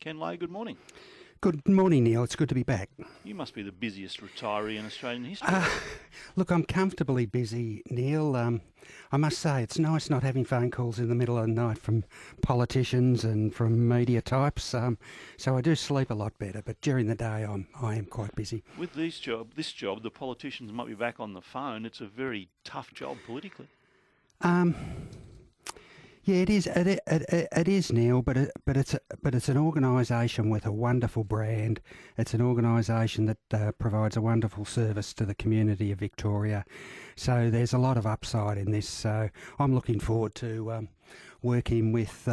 Ken Lay, good morning. Good morning, Neil. It's good to be back. You must be the busiest retiree in Australian history. Look, I'm comfortably busy, Neil. I must say, it's nice not having phone calls in the middle of the night from politicians and from media types. So I do sleep a lot better, but during the day I am quite busy. With this job, the politicians might be back on the phone. It's a very tough job politically. Yeah, it is. It is, Neil. But it's an organisation with a wonderful brand. It's an organisation that provides a wonderful service to the community of Victoria. So there's a lot of upside in this. So I'm looking forward to working with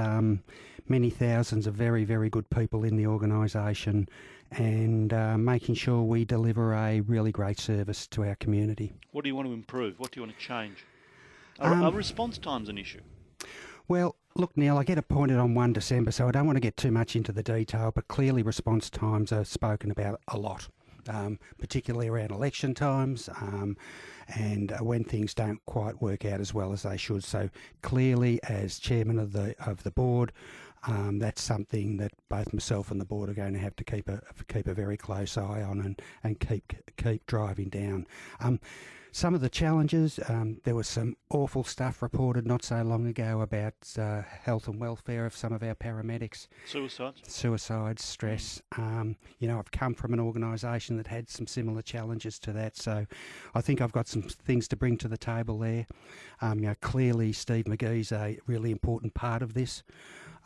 many thousands of very, very good people in the organisation and making sure we deliver a really great service to our community. What do you want to improve? What do you want to change? Are response times an issue? Well, look, Neil, I get appointed on 1 December, so I don't want to get too much into the detail, but clearly response times are spoken about a lot, particularly around election times and when things don't quite work out as well as they should. So clearly, as chairman of the board, that's something that both myself and the board are going to have to keep a very close eye on and keep driving down. Some of the challenges, there was some awful stuff reported not so long ago about health and welfare of some of our paramedics. Suicides, stress. I've come from an organisation that had some similar challenges to that, so I think I've got some things to bring to the table there. Clearly Steve McGee's a really important part of this.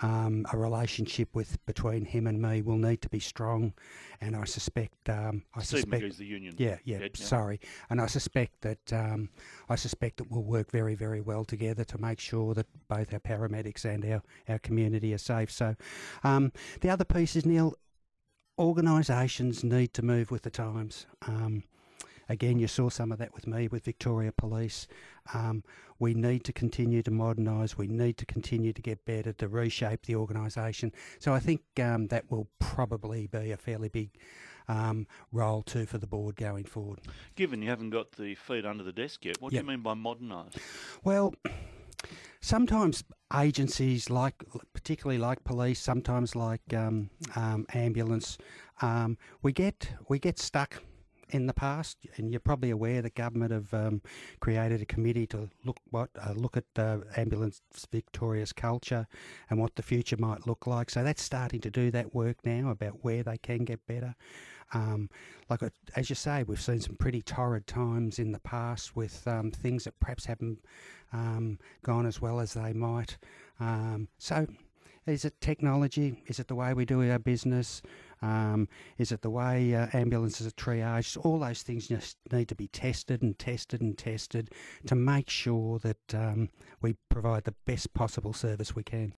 A relationship between him and me will need to be strong, and I suspect. Steve McGee's the union. Yeah. Sorry, and I suspect that we'll work very, very well together to make sure that both our paramedics and our community are safe. So, the other piece is, Neil, organisations need to move with the times. Again, you saw some of that with me, with Victoria Police. We need to continue to modernise. We need to continue to get better, to reshape the organisation. So I think that will probably be a fairly big role too for the board going forward. Given you haven't got the feet under the desk yet, what do you mean by modernise? Well, sometimes agencies, particularly like police, sometimes like ambulance, we get stuck in the past, and you're probably aware that government have created a committee to look at Ambulance Victoria's culture and what the future might look like. So that's starting to do that work now about where they can get better. As you say, we've seen some pretty torrid times in the past with things that perhaps haven't gone as well as they might. So is it technology? Is it the way we do our business? Is it the way ambulances are triaged? All those things just need to be tested and tested and tested to make sure that we provide the best possible service we can.